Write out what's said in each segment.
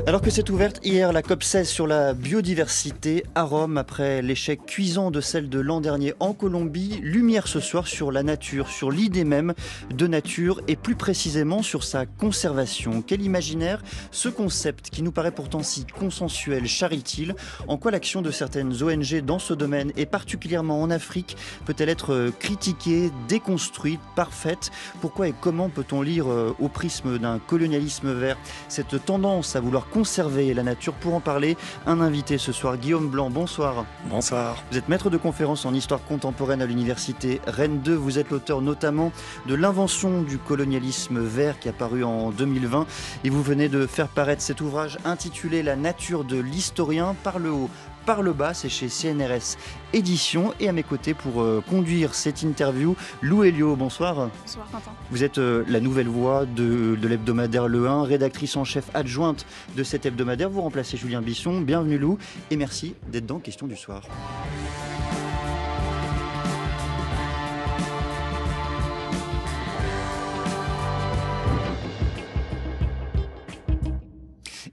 Alors que s'est ouverte hier la COP16 sur la biodiversité à Rome, après l'échec cuisant de celle de l'an dernier en Colombie, lumière ce soir sur la nature, sur l'idée même de nature et plus précisément sur sa conservation. Quel imaginaire ce concept qui nous paraît pourtant si consensuel charrie-t-il? En quoi l'action de certaines ONG dans ce domaine et particulièrement en Afrique peut-elle être critiquée, déconstruite, parfaite? Pourquoi et comment peut-on lire au prisme d'un colonialisme vert cette tendance à vouloir conserver la nature? Pour en parler, un invité ce soir, Guillaume Blanc, bonsoir. Bonsoir. Vous êtes maître de conférences en histoire contemporaine à l'université Rennes 2. Vous êtes l'auteur notamment de l'invention du colonialisme vert qui a paru en 2020. Et vous venez de faire paraître cet ouvrage intitulé La nature de l'historien, par le haut, par le bas, c'est chez CNRS Éditions. Et à mes côtés pour conduire cette interview, Lou Elio, bonsoir. Bonsoir Quentin. Vous êtes la nouvelle voix de l'hebdomadaire Le 1, rédactrice en chef adjointe de cet hebdomadaire. Vous remplacez Julien Bisson. Bienvenue Lou et merci d'être dans Question du soir.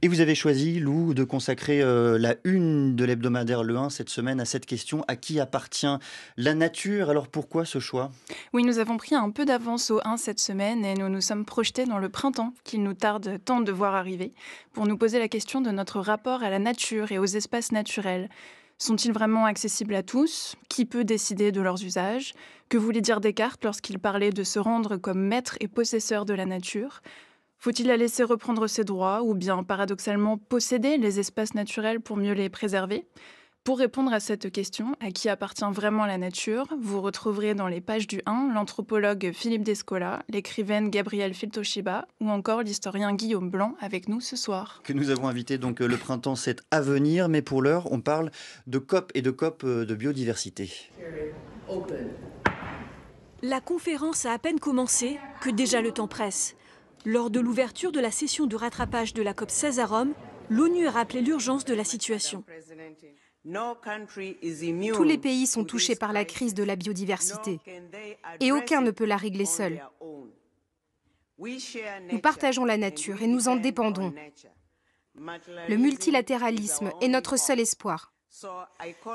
Et vous avez choisi, Lou, de consacrer la une de l'hebdomadaire Le 1 cette semaine à cette question: à qui appartient la nature? Alors pourquoi ce choix? Oui, nous avons pris un peu d'avance au 1 cette semaine et nous nous sommes projetés dans le printemps qu'il nous tarde tant de voir arriver pour nous poser la question de notre rapport à la nature et aux espaces naturels. Sont-ils vraiment accessibles à tous? Qui peut décider de leurs usages? Que voulait dire Descartes lorsqu'il parlait de se rendre comme maître et possesseur de la nature? Faut-il la laisser reprendre ses droits ou bien paradoxalement posséder les espaces naturels pour mieux les préserver? Pour répondre à cette question, à qui appartient vraiment la nature, vous retrouverez dans les pages du 1 l'anthropologue Philippe Descola, l'écrivaine Gabrielle Filtoshiba ou encore l'historien Guillaume Blanc avec nous ce soir. Que nous avons invité, donc le printemps c'est à venir, mais pour l'heure on parle de COP et de COP de biodiversité. La conférence a à peine commencé que déjà le temps presse. Lors de l'ouverture de la session de rattrapage de la COP16 à Rome, l'ONU a rappelé l'urgence de la situation. Tous les pays sont touchés par la crise de la biodiversité et aucun ne peut la régler seul. Nous partageons la nature et nous en dépendons. Le multilatéralisme est notre seul espoir.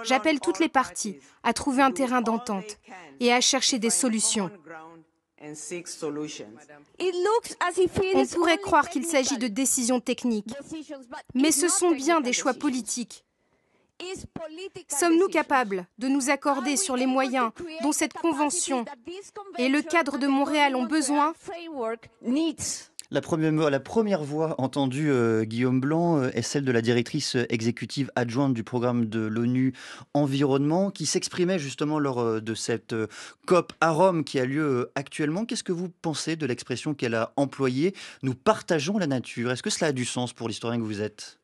J'appelle toutes les parties à trouver un terrain d'entente et à chercher des solutions. On pourrait croire qu'il s'agit de décisions techniques, mais ce sont bien des choix politiques. Sommes-nous capables de nous accorder sur les moyens dont cette convention et le cadre de Montréal ont besoin? La première voix entendue, Guillaume Blanc, est celle de la directrice exécutive adjointe du programme de l'ONU Environnement, qui s'exprimait justement lors de cette COP à Rome qui a lieu actuellement. Qu'est-ce que vous pensez de l'expression qu'elle a employée? Nous partageons la nature. Est-ce que cela a du sens pour l'historien que vous êtes?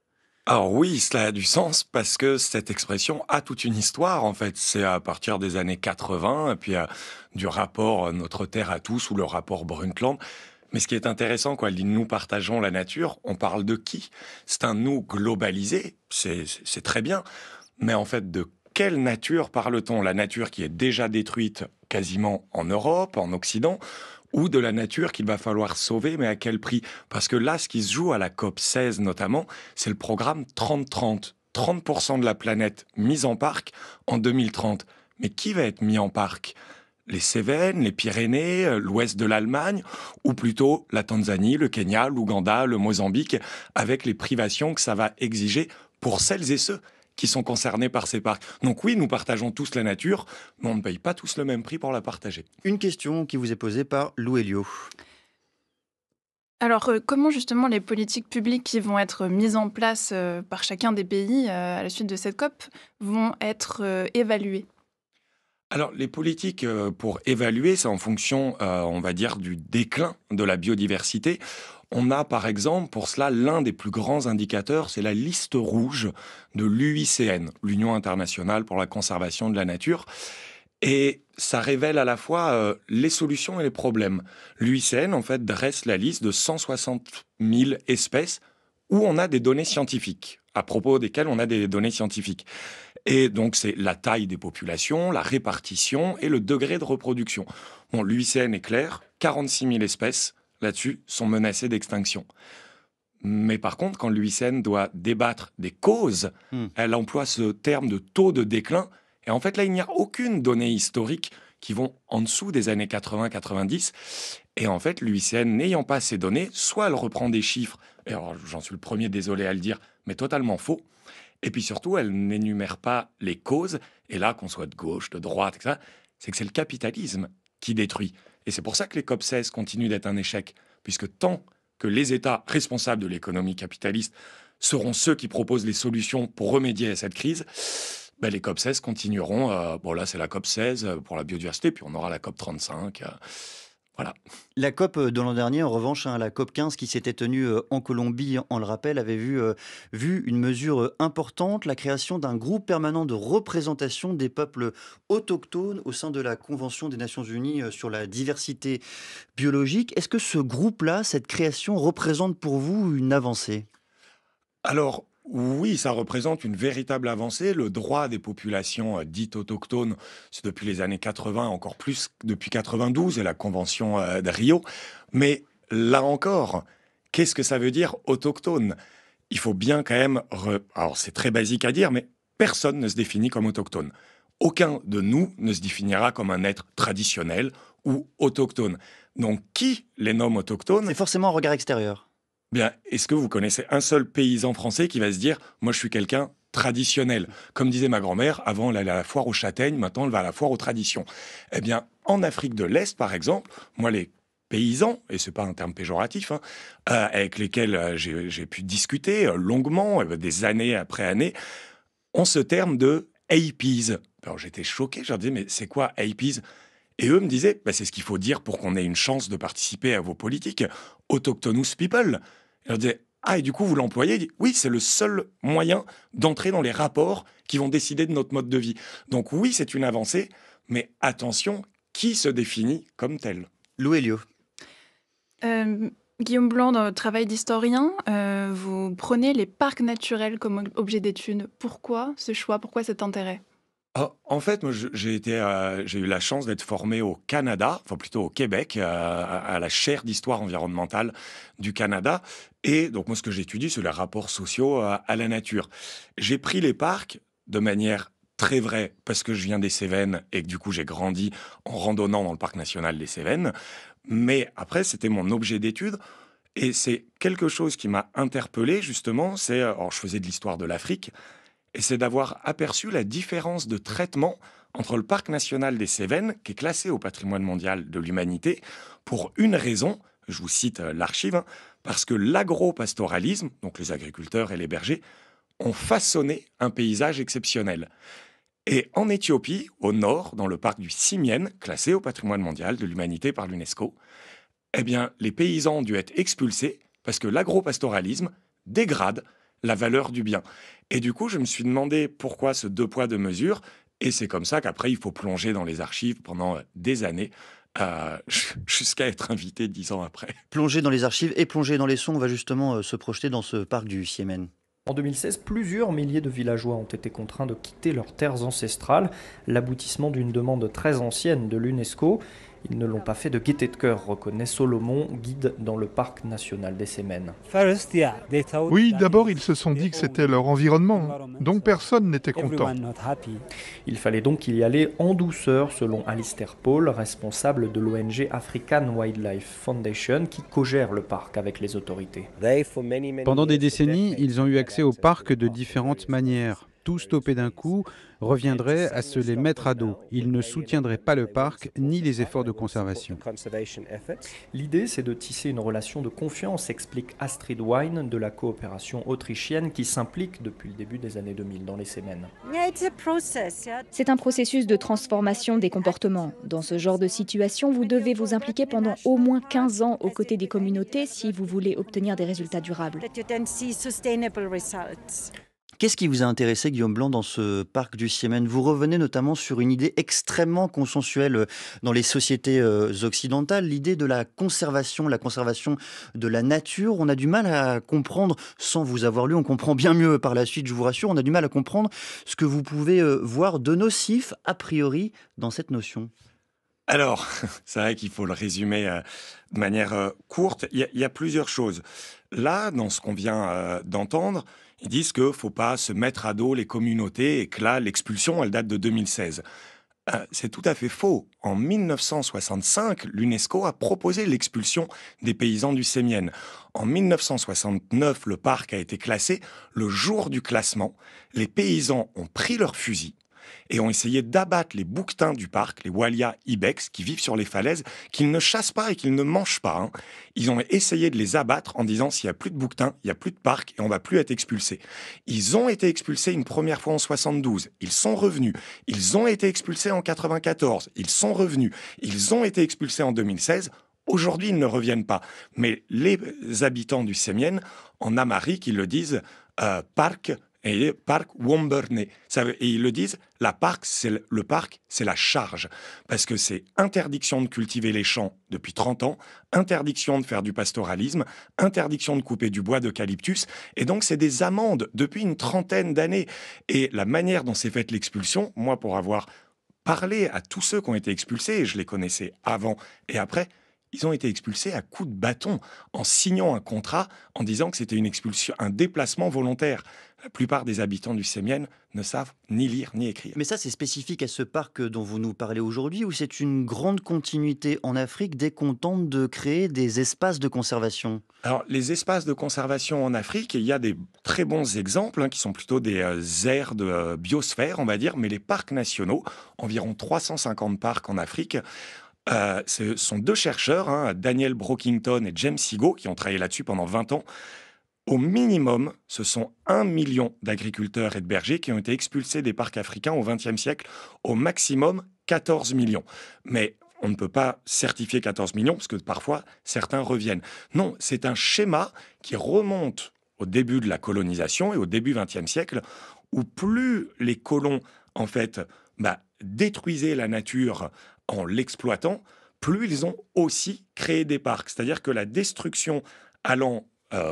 Alors oui, cela a du sens parce que cette expression a toute une histoire en fait. C'est à partir des années 80 et puis du rapport Notre Terre à tous ou le rapport Brundtland. Mais ce qui est intéressant, elle dit « nous partageons la nature », on parle de qui? C'est un « nous » globalisé, c'est très bien, mais en fait, de quelle nature parle-t-on? La nature qui est déjà détruite quasiment en Europe, en Occident, ou de la nature qu'il va falloir sauver, mais à quel prix? Parce que là, ce qui se joue à la COP16 notamment, c'est le programme 30-30. 30% de la planète mise en parc en 2030. Mais qui va être mis en parc? Les Cévennes, les Pyrénées, l'ouest de l'Allemagne, ou plutôt la Tanzanie, le Kenya, l'Ouganda, le Mozambique, avec les privations que ça va exiger pour celles et ceux qui sont concernés par ces parcs. Donc oui, nous partageons tous la nature, mais on ne paye pas tous le même prix pour la partager. Une question qui vous est posée par Lou Elio. Alors, comment justement les politiques publiques qui vont être mises en place par chacun des pays à la suite de cette COP vont être évaluées? Alors, les politiques pour évaluer, c'est en fonction, on va dire, du déclin de la biodiversité. On a, par exemple, pour cela, l'un des plus grands indicateurs, c'est la liste rouge de l'UICN, l'Union internationale pour la conservation de la nature. Et ça révèle à la fois les solutions et les problèmes. L'UICN, en fait, dresse la liste de 160 000 espèces où on a des données scientifiques, à propos desquelles on a des données scientifiques. Et donc, c'est la taille des populations, la répartition et le degré de reproduction. Bon, l'UICN est clair, 46 000 espèces, là-dessus, sont menacées d'extinction. Mais par contre, quand l'UICN doit débattre des causes, elle emploie ce terme de taux de déclin. Et en fait, là, il n'y a aucune donnée historique qui vont en dessous des années 80-90. Et en fait, l'UICN, n'ayant pas ces données, soit elle reprend des chiffres, et alors j'en suis le premier désolé à le dire, mais totalement faux. Et puis surtout, elle n'énumère pas les causes. Et là, qu'on soit de gauche, de droite, etc., c'est que c'est le capitalisme qui détruit. Et c'est pour ça que les COP16 continuent d'être un échec. Puisque tant que les États responsables de l'économie capitaliste seront ceux qui proposent les solutions pour remédier à cette crise, les COP16 continueront. Bon, là, c'est la COP16 pour la biodiversité, puis on aura la COP35. Voilà. La COP de l'an dernier, en revanche, la COP 15 qui s'était tenue en Colombie, on le rappelle, avait vu une mesure importante, la création d'un groupe permanent de représentation des peuples autochtones au sein de la Convention des Nations Unies sur la diversité biologique. Est-ce que ce groupe-là, cette création, représente pour vous une avancée ? Alors, oui, ça représente une véritable avancée. Le droit des populations dites autochtones, c'est depuis les années 80, encore plus depuis 92 et la Convention de Rio. Mais là encore, qu'est-ce que ça veut dire autochtone ? Il faut bien quand même... Alors, c'est très basique à dire, mais personne ne se définit comme autochtone. Aucun de nous ne se définira comme un être traditionnel ou autochtone. Donc, qui les nomme autochtones ? C'est forcément un regard extérieur. Bien, est-ce que vous connaissez un seul paysan français qui va se dire « Moi, je suis quelqu'un traditionnel ». Comme disait ma grand-mère, avant, elle allait à la foire aux châtaignes, maintenant, elle va à la foire aux traditions. Eh bien, en Afrique de l'Est, par exemple, moi, les paysans, et ce n'est pas un terme péjoratif, avec lesquels j'ai pu discuter longuement, des années après années, ont ce terme de « APs ». Alors, j'étais choqué, je leur disais « Mais c'est quoi APs ?» Et eux me disaient c'est ce qu'il faut dire pour qu'on ait une chance de participer à vos politiques. « Autochthonous people ». Je leur disais, et du coup, vous l'employez ? Il dit, oui, c'est le seul moyen d'entrer dans les rapports qui vont décider de notre mode de vie. Donc oui, c'est une avancée, mais attention, qui se définit comme tel ? Lou Elio. Guillaume Blanc, dans votre travail d'historien, vous prenez les parcs naturels comme objet d'étude. Pourquoi ce choix ? Pourquoi cet intérêt ? En fait, moi, j'ai eu la chance d'être formé au Canada, enfin plutôt au Québec, à la chaire d'histoire environnementale du Canada. Et donc, moi, ce que j'étudie, c'est les rapports sociaux à la nature. J'ai pris les parcs de manière très vraie, parce que je viens des Cévennes et que du coup, j'ai grandi en randonnant dans le parc national des Cévennes. Mais après, c'était mon objet d'étude. Et c'est quelque chose qui m'a interpellé, justement. Alors, je faisais de l'histoire de l'Afrique. Et c'est d'avoir aperçu la différence de traitement entre le parc national des Cévennes, qui est classé au patrimoine mondial de l'humanité, pour une raison, je vous cite l'archive, parce que l'agro-pastoralisme, donc les agriculteurs et les bergers, ont façonné un paysage exceptionnel. Et en Éthiopie, au nord, dans le parc du Simien, classé au patrimoine mondial de l'humanité par l'UNESCO, eh bien, les paysans ont dû être expulsés parce que l'agro-pastoralisme dégrade la valeur du bien. Et du coup, je me suis demandé pourquoi ce deux poids, deux mesures. Et c'est comme ça qu'après, il faut plonger dans les archives pendant des années, jusqu'à être invité 10 ans après. Plonger dans les archives et plonger dans les sons, on va justement se projeter dans ce parc du Siémen. En 2016, plusieurs milliers de villageois ont été contraints de quitter leurs terres ancestrales, l'aboutissement d'une demande très ancienne de l'UNESCO. Ils ne l'ont pas fait de gaieté de cœur, reconnaît Solomon, guide dans le parc national des Cévennes. Oui, d'abord ils se sont dit que c'était leur environnement, donc personne n'était content. Il fallait donc y aller en douceur, selon Alistair Paul, responsable de l'ONG African Wildlife Foundation, qui co-gère le parc avec les autorités. Pendant des décennies, ils ont eu accès au parc de différentes manières. Tout stopper d'un coup reviendrait à se les mettre à dos. Ils ne soutiendraient pas le parc ni les efforts de conservation. L'idée, c'est de tisser une relation de confiance, explique Astrid Wein de la coopération autrichienne qui s'implique depuis le début des années 2000 dans les Cévennes. C'est un processus de transformation des comportements. Dans ce genre de situation, vous devez vous impliquer pendant au moins 15 ans aux côtés des communautés si vous voulez obtenir des résultats durables. Qu'est-ce qui vous a intéressé, Guillaume Blanc, dans ce parc du Siémen ? Vous revenez notamment sur une idée extrêmement consensuelle dans les sociétés occidentales, l'idée de la conservation de la nature. On a du mal à comprendre, sans vous avoir lu, on comprend bien mieux par la suite, je vous rassure, on a du mal à comprendre ce que vous pouvez voir de nocif, a priori, dans cette notion. Alors, c'est vrai qu'il faut le résumer de manière courte. Il y a plusieurs choses. Là, dans ce qu'on vient d'entendre, ils disent qu'il ne faut pas se mettre à dos les communautés et que là, l'expulsion, elle date de 2016. C'est tout à fait faux. En 1965, l'UNESCO a proposé l'expulsion des paysans du Sémienne. En 1969, le parc a été classé. Le jour du classement, les paysans ont pris leurs fusils et ont essayé d'abattre les bouquetins du parc, les Walia ibex, qui vivent sur les falaises, qu'ils ne chassent pas et qu'ils ne mangent pas. Ils ont essayé de les abattre en disant s'il n'y a plus de bouquetins, il n'y a plus de parc et on ne va plus être expulsés. Ils ont été expulsés une première fois en 72. Ils sont revenus. Ils ont été expulsés en 94. Ils sont revenus. Ils ont été expulsés en 2016. Aujourd'hui, ils ne reviennent pas. Mais les habitants du Sémienne, en amharique, ils le disent parc et parc Womberne. Et ils le disent, le parc, c'est la charge. Parce que c'est interdiction de cultiver les champs depuis 30 ans, interdiction de faire du pastoralisme, interdiction de couper du bois d'eucalyptus. Et donc, c'est des amendes depuis une trentaine d'années. Et la manière dont s'est faite l'expulsion, moi, pour avoir parlé à tous ceux qui ont été expulsés, et je les connaissais avant et après, ils ont été expulsés à coups de bâton, en signant un contrat, en disant que c'était une expulsion, un déplacement volontaire. La plupart des habitants du Sémienne ne savent ni lire ni écrire. Mais ça, c'est spécifique à ce parc dont vous nous parlez aujourd'hui, ou c'est une grande continuité en Afrique dès qu'on tente de créer des espaces de conservation? Alors, les espaces de conservation en Afrique, il y a des très bons exemples, qui sont plutôt des aires de biosphère, on va dire, mais les parcs nationaux, environ 350 parcs en Afrique. Ce sont deux chercheurs, Daniel Brockington et James Sigo, qui ont travaillé là-dessus pendant 20 ans. Au minimum, ce sont 1 million d'agriculteurs et de bergers qui ont été expulsés des parcs africains au XXe siècle. Au maximum, 14 millions. Mais on ne peut pas certifier 14 millions, parce que parfois, certains reviennent. Non, c'est un schéma qui remonte au début de la colonisation et au début XXe siècle, où plus les colons, en fait, détruisaient la nature en l'exploitant, plus ils ont aussi créé des parcs. C'est-à-dire que la destruction allant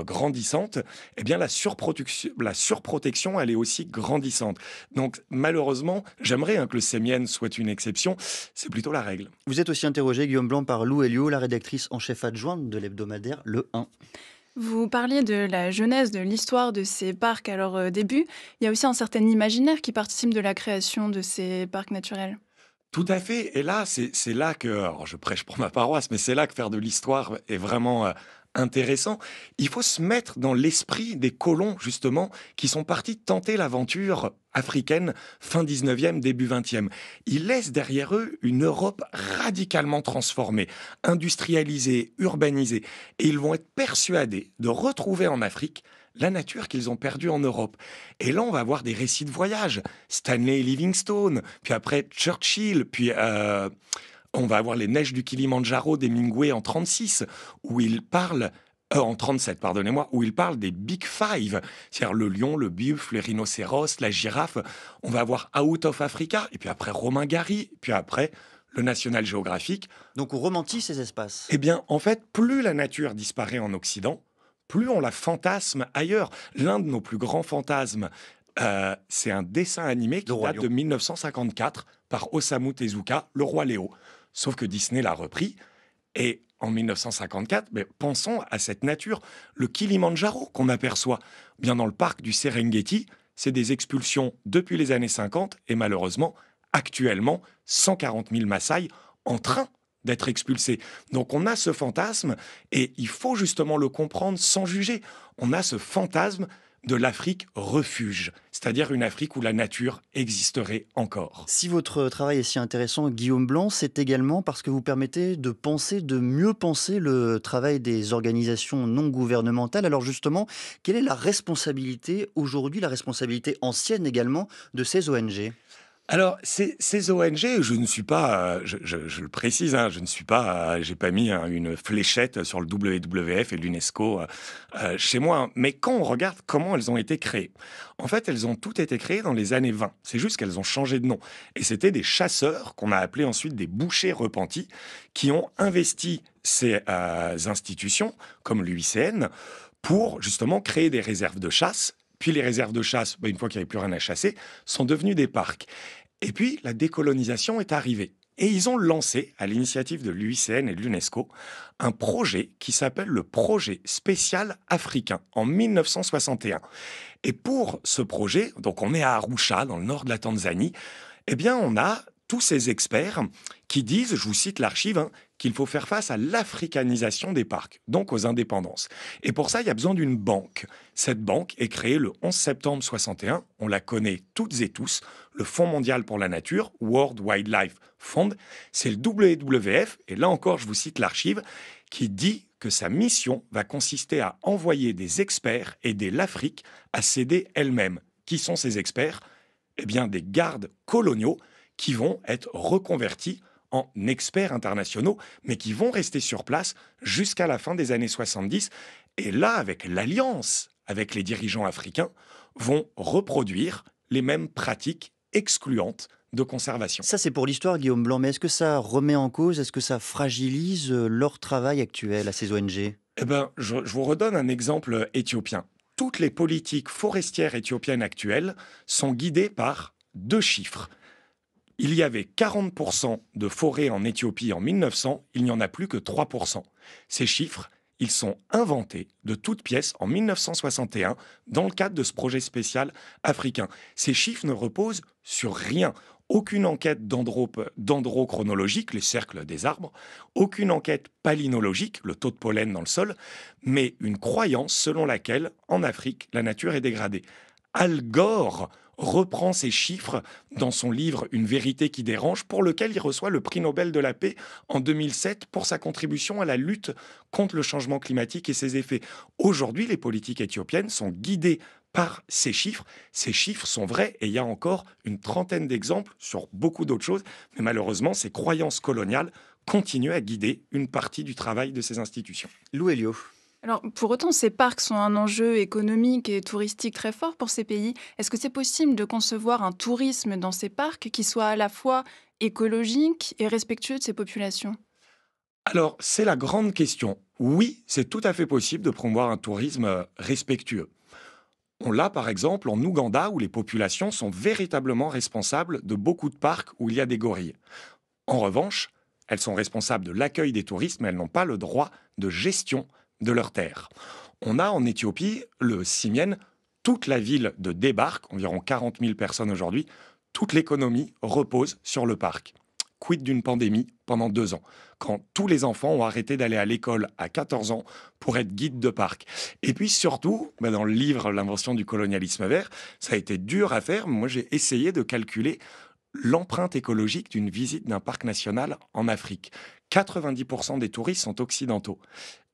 grandissante, eh bien la surprotection, elle est aussi grandissante. Donc malheureusement, j'aimerais que le Sémienne soit une exception, c'est plutôt la règle. Vous êtes aussi interrogé, Guillaume Blanc, par Lou Elio, la rédactrice en chef adjointe de l'hebdomadaire Le 1. Vous parliez de la genèse, de l'histoire de ces parcs à leur début. Il y a aussi un certain imaginaire qui participe de la création de ces parcs naturels. Tout à fait. Et là, c'est là que, alors je prêche pour ma paroisse, mais c'est là que faire de l'histoire est vraiment intéressant. Il faut se mettre dans l'esprit des colons, justement, qui sont partis tenter l'aventure africaine fin 19e, début 20e. Ils laissent derrière eux une Europe radicalement transformée, industrialisée, urbanisée. Et ils vont être persuadés de retrouver en Afrique la nature qu'ils ont perdue en Europe. Et là, on va avoir des récits de voyage. Stanley et Livingstone, puis après Churchill, puis on va avoir les neiges du Kilimandjaro d'Hemingway en 36, où il parle... en 37, pardonnez-moi, où il parle des Big Five, c'est-à-dire le lion, le buffle, les rhinocéros, la girafe. On va avoir Out of Africa, et puis après Romain Gary, puis après le National Geographic. Donc on romantise ces espaces. Eh bien, en fait, plus la nature disparaît en Occident, plus on la fantasme ailleurs. L'un de nos plus grands fantasmes, c'est un dessin animé qui date de 1954 par Osamu Tezuka, Le Roi Léo. Sauf que Disney l'a repris. Et en 1954, pensons à cette nature. Le Kilimandjaro qu'on aperçoit bien dans le parc du Serengeti, c'est des expulsions depuis les années 50 et malheureusement, actuellement, 140 000 Maasai en train d'être expulsés. Donc on a ce fantasme et il faut justement le comprendre sans juger. On a ce fantasme de l'Afrique refuge, c'est-à-dire une Afrique où la nature existerait encore. Si votre travail est si intéressant, Guillaume Blanc, c'est également parce que vous permettez de mieux penser le travail des organisations non gouvernementales. Alors justement, quelle est la responsabilité aujourd'hui, la responsabilité ancienne également, de ces ONG ? Alors, ces ONG, je ne suis pas, je le précise, je ne suis pas, j'ai pas mis une fléchette sur le WWF et l'UNESCO chez moi. Mais quand on regarde comment elles ont été créées, en fait, elles ont toutes été créées dans les années 20. C'est juste qu'elles ont changé de nom. Et c'était des chasseurs, qu'on a appelés ensuite des bouchers repentis, qui ont investi ces institutions, comme l'UICN, pour justement créer des réserves de chasse. Puis les réserves de chasse, une fois qu'il n'y avait plus rien à chasser, sont devenues des parcs. Et puis, la décolonisation est arrivée. Et ils ont lancé, à l'initiative de l'UICN et de l'UNESCO, un projet qui s'appelle le Projet spécial africain en 1961. Et pour ce projet, donc on est à Arusha, dans le nord de la Tanzanie, eh bien on a tous ces experts qui disent, je vous cite l'archive, qu'il faut faire face à l'africanisation des parcs, donc aux indépendances. Et pour ça, il y a besoin d'une banque. Cette banque est créée le 11 septembre 61, on la connaît toutes et tous, le Fonds mondial pour la nature, World Wildlife Fund, c'est le WWF, et là encore, je vous cite l'archive, qui dit que sa mission va consister à envoyer des experts aider l'Afrique à s'aider elle-même. Qui sont ces experts ? Eh bien, des gardes coloniaux qui vont être reconvertis en experts internationaux, mais qui vont rester sur place jusqu'à la fin des années 70. Et là, avec l'alliance avec les dirigeants africains, vont reproduire les mêmes pratiques excluantes de conservation. Ça, c'est pour l'histoire, Guillaume Blanc, mais est-ce que ça remet en cause, est-ce que ça fragilise leur travail actuel à ces ONG ? Eh bien, je vous redonne un exemple éthiopien. Toutes les politiques forestières éthiopiennes actuelles sont guidées par 2 chiffres. Il y avait 40% de forêts en Éthiopie en 1900, il n'y en a plus que 3%. Ces chiffres, ils sont inventés de toutes pièces en 1961 dans le cadre de ce projet spécial africain. Ces chiffres ne reposent sur rien. Aucune enquête dendrochronologique, les cercles des arbres, aucune enquête palynologique, le taux de pollen dans le sol, mais une croyance selon laquelle, en Afrique, la nature est dégradée. Al Gore reprend ces chiffres dans son livre « Une vérité qui dérange », pour lequel il reçoit le prix Nobel de la paix en 2007 pour sa contribution à la lutte contre le changement climatique et ses effets. Aujourd'hui, les politiques éthiopiennes sont guidées par ces chiffres. Ces chiffres sont vrais et il y a encore une trentaine d'exemples sur beaucoup d'autres choses. Mais malheureusement, ces croyances coloniales continuent à guider une partie du travail de ces institutions. Lou Elio. Alors, pour autant, ces parcs sont un enjeu économique et touristique très fort pour ces pays. Est-ce que c'est possible de concevoir un tourisme dans ces parcs qui soit à la fois écologique et respectueux de ces populations ? Alors, c'est la grande question. Oui, c'est tout à fait possible de promouvoir un tourisme respectueux. On l'a par exemple en Ouganda où les populations sont véritablement responsables de beaucoup de parcs où il y a des gorilles. En revanche, elles sont responsables de l'accueil des touristes, mais elles n'ont pas le droit de gestion de leurs terres. On a en Éthiopie, le Simien, toute la ville de débarque, environ 40 000 personnes aujourd'hui, toute l'économie repose sur le parc. Quid d'une pandémie pendant 2 ans, quand tous les enfants ont arrêté d'aller à l'école à 14 ans pour être guides de parc. Et puis surtout, dans le livre « L'invention du colonialisme vert », ça a été dur à faire. Moi, j'ai essayé de calculer l'empreinte écologique d'une visite d'un parc national en Afrique. 90% des touristes sont occidentaux.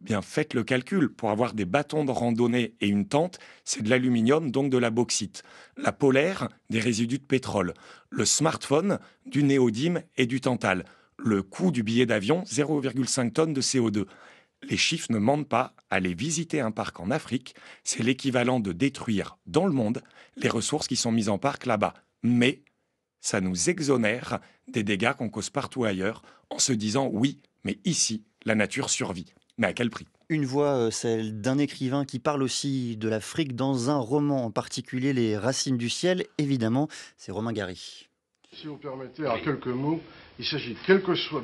Bien, faites le calcul. Pour avoir des bâtons de randonnée et une tente, c'est de l'aluminium, donc de la bauxite. La polaire, des résidus de pétrole. Le smartphone, du néodyme et du tantale. Le coût du billet d'avion, 0,5 tonnes de CO2. Les chiffres ne mentent pas. Aller visiter un parc en Afrique, c'est l'équivalent de détruire dans le monde les ressources qui sont mises en parc là-bas. Mais ça nous exonère des dégâts qu'on cause partout ailleurs en se disant oui, mais ici, la nature survit. Mais à quel prix ? Une voix, celle d'un écrivain qui parle aussi de l'Afrique dans un roman, en particulier Les Racines du ciel. Évidemment, c'est Romain Gary. Si vous permettez, en quelques mots, il s'agit, quel que soit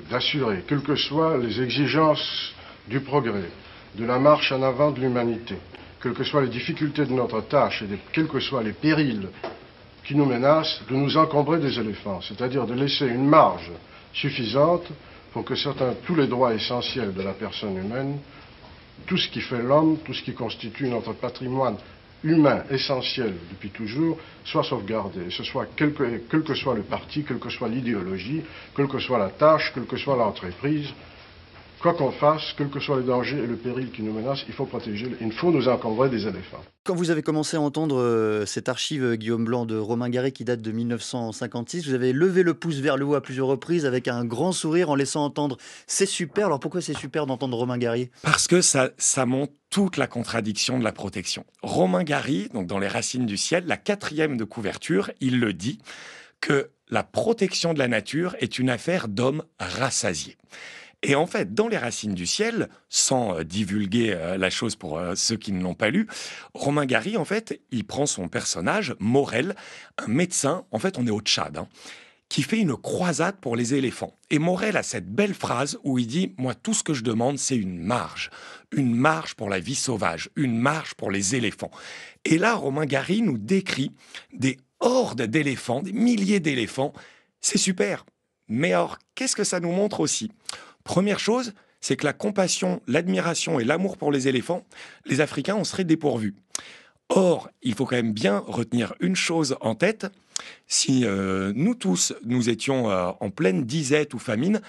d'assurer, quelles que soient les exigences du progrès, de la marche en avant de l'humanité, quelles que soient les difficultés de notre tâche et quels que soient les périls qui nous menacent, de nous encombrer des éléphants, c'est-à-dire de laisser une marge suffisante pour que tous les droits essentiels de la personne humaine, tout ce qui fait l'homme, tout ce qui constitue notre patrimoine humain essentiel depuis toujours, soit sauvegardé. Et ce soit quel que soit le parti, quelle que soit l'idéologie, quelle que soit la tâche, quelle que soit l'entreprise, quoi qu'on fasse, quels que soient les dangers et le péril qui nous menacent, il faut protéger, il faut nous encombrer des éléphants. Quand vous avez commencé à entendre cette archive, Guillaume Blanc, de Romain Gary qui date de 1956, vous avez levé le pouce vers le haut à plusieurs reprises avec un grand sourire en laissant entendre « c'est super ». Alors pourquoi c'est super d'entendre Romain Gary ? Parce que ça montre toute la contradiction de la protection. Romain Gary, donc dans Les Racines du ciel, la 4e de couverture, il le dit, que la protection de la nature est une affaire d'hommes rassasiés. Et en fait, dans Les Racines du ciel, sans divulguer la chose pour ceux qui ne l'ont pas lu, Romain Gary, en fait, il prend son personnage, Morel, un médecin, en fait, on est au Tchad, qui fait une croisade pour les éléphants. Et Morel a cette belle phrase où il dit « Moi, tout ce que je demande, c'est une marge pour la vie sauvage, une marge pour les éléphants. » Et là, Romain Gary nous décrit des hordes d'éléphants, des milliers d'éléphants. C'est super. Mais alors, qu'est-ce que ça nous montre aussi ? Première chose, c'est que la compassion, l'admiration et l'amour pour les éléphants, les Africains en seraient dépourvus. Or, il faut quand même bien retenir une chose en tête. Si nous tous, nous étions en pleine disette ou famine,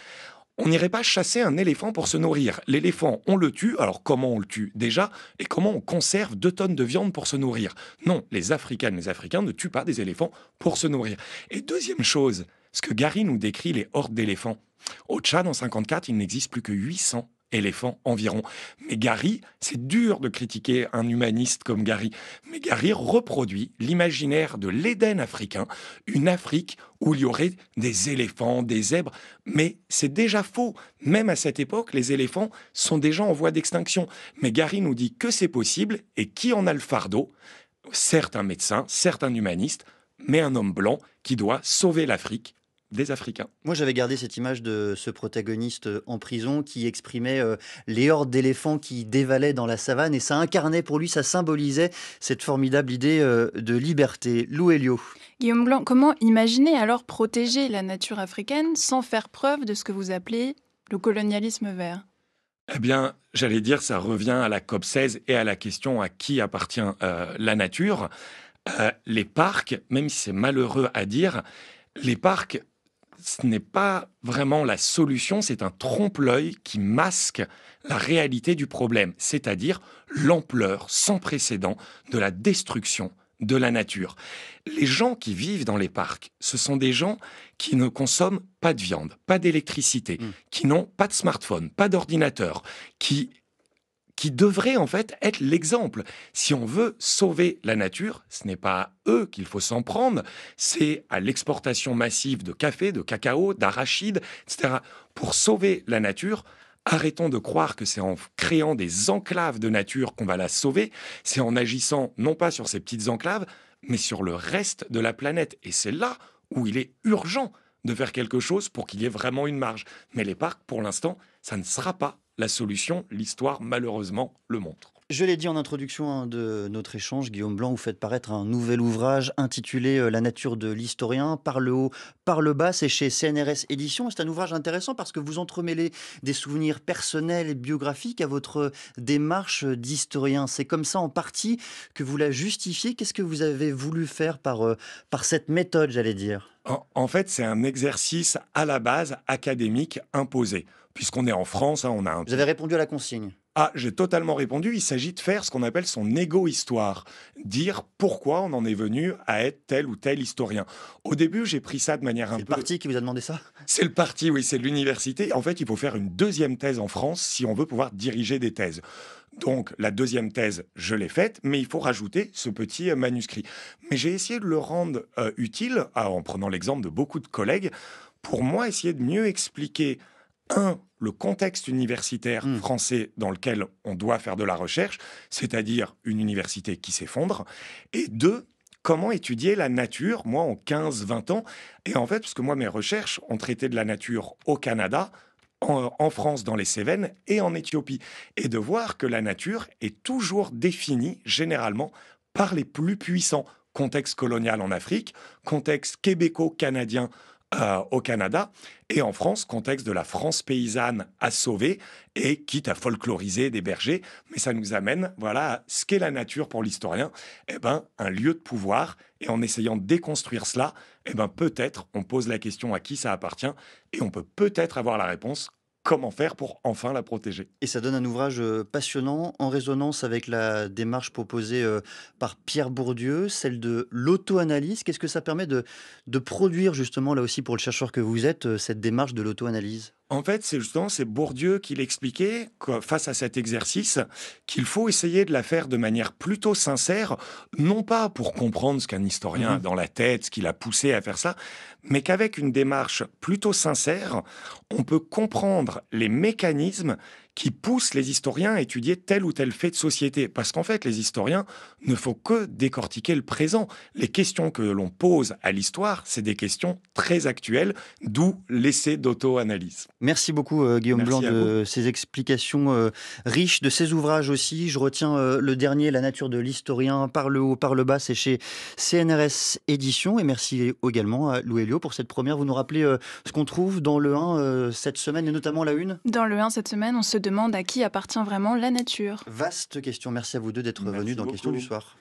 on n'irait pas chasser un éléphant pour se nourrir. L'éléphant, on le tue. Alors, comment on le tue déjà ? Et comment on conserve 2 tonnes de viande pour se nourrir ? Non, les Africaines, les Africains ne tuent pas des éléphants pour se nourrir. Et deuxième chose, ce que Gary nous décrit, les hordes d'éléphants. Au Tchad, en 1954, il n'existe plus que 800 éléphants environ. Mais Gary, c'est dur de critiquer un humaniste comme Gary, mais Gary reproduit l'imaginaire de l'Éden africain, une Afrique où il y aurait des éléphants, des zèbres, mais c'est déjà faux. Même à cette époque, les éléphants sont déjà en voie d'extinction. Mais Gary nous dit que c'est possible, et qui en a le fardeau ? Certes un médecin, certes un humaniste, mais un homme blanc qui doit sauver l'Afrique des Africains. Moi, j'avais gardé cette image de ce protagoniste en prison qui exprimait les hordes d'éléphants qui dévalaient dans la savane, et ça incarnait pour lui, ça symbolisait cette formidable idée de liberté. Lou Elio. Guillaume Blanc, comment imaginer alors protéger la nature africaine sans faire preuve de ce que vous appelez le colonialisme vert ? Eh bien, j'allais dire, ça revient à la COP16 et à la question à qui appartient la nature. Les parcs, même si c'est malheureux à dire, les parcs, ce n'est pas vraiment la solution, c'est un trompe-l'œil qui masque la réalité du problème, c'est-à-dire l'ampleur sans précédent de la destruction de la nature. Les gens qui vivent dans les parcs, ce sont des gens qui ne consomment pas de viande, pas d'électricité, qui n'ont pas de smartphone, pas d'ordinateur, qui devraient en fait être l'exemple. Si on veut sauver la nature, ce n'est pas à eux qu'il faut s'en prendre, c'est à l'exportation massive de café, de cacao, d'arachides, etc. Pour sauver la nature, arrêtons de croire que c'est en créant des enclaves de nature qu'on va la sauver, c'est en agissant non pas sur ces petites enclaves, mais sur le reste de la planète. Et c'est là où il est urgent de faire quelque chose pour qu'il y ait vraiment une marge. Mais les parcs, pour l'instant, ça ne sera pas la solution. L'histoire, malheureusement, le montre. Je l'ai dit en introduction de notre échange, Guillaume Blanc, vous faites paraître un nouvel ouvrage intitulé « La nature de l'historien », par le haut, par le bas, c'est chez CNRS Éditions. C'est un ouvrage intéressant parce que vous entremêlez des souvenirs personnels et biographiques à votre démarche d'historien. C'est comme ça en partie que vous la justifiez. Qu'est-ce que vous avez voulu faire par cette méthode, j'allais dire ? En fait, c'est un exercice à la base académique imposé. Puisqu'on est en France, on a un... Vous avez répondu à la consigne ? Ah, j'ai totalement répondu. Il s'agit de faire ce qu'on appelle son égo-histoire. Dire pourquoi on en est venu à être tel ou tel historien. Au début, j'ai pris ça de manière un peu... C'est le parti qui vous a demandé ça ? C'est le parti, oui, c'est l'université. En fait, il faut faire une 2e thèse en France si on veut pouvoir diriger des thèses. Donc, la 2e thèse, je l'ai faite, mais il faut rajouter ce petit manuscrit. Mais j'ai essayé de le rendre utile, en prenant l'exemple de beaucoup de collègues, pour moi, essayer de mieux expliquer le contexte universitaire français dans lequel on doit faire de la recherche, c'est-à-dire une université qui s'effondre, et 2, comment étudier la nature, moi en 15-20 ans, et en fait, parce que moi mes recherches ont traité de la nature au Canada, en France dans les Cévennes et en Éthiopie, et de voir que la nature est toujours définie généralement par les plus puissants. Contexte colonial en Afrique, contexte québéco-canadien au Canada, et en France, contexte de la France paysanne à sauver, et quitte à folkloriser des bergers, mais ça nous amène à ce qu'est la nature pour l'historien, un lieu de pouvoir, et en essayant de déconstruire cela, peut-être on pose la question à qui ça appartient, et on peut peut-être avoir la réponse. Comment faire pour enfin la protéger ? Et ça donne un ouvrage passionnant, en résonance avec la démarche proposée par Pierre Bourdieu, celle de l'auto-analyse. Qu'est-ce que ça permet de produire, justement, là aussi pour le chercheur que vous êtes, cette démarche de l'auto-analyse ? En fait, c'est Bourdieu qui l'expliquait, face à cet exercice, qu'il faut essayer de la faire de manière plutôt sincère, non pas pour comprendre ce qu'un historien a dans la tête, ce qui l'a poussé à faire ça, mais qu'avec une démarche plutôt sincère, on peut comprendre les mécanismes qui poussent les historiens à étudier tel ou tel fait de société. Parce qu'en fait, les historiens ne font que décortiquer le présent. Les questions que l'on pose à l'histoire, c'est des questions très actuelles, d'où l'essai d'auto-analyse. Merci beaucoup Guillaume Blanc de ces explications riches, de ces ouvrages aussi. Je retiens le dernier, La nature de l'historien, par le haut, par le bas, c'est chez CNRS Éditions. Et merci également à Lou Elio pour cette première. Vous nous rappelez ce qu'on trouve dans le 1 cette semaine et notamment la une ? Dans le 1 cette semaine, on se demande à qui appartient vraiment la nature. Vaste question. Merci à vous deux d'être venus dans Question du soir.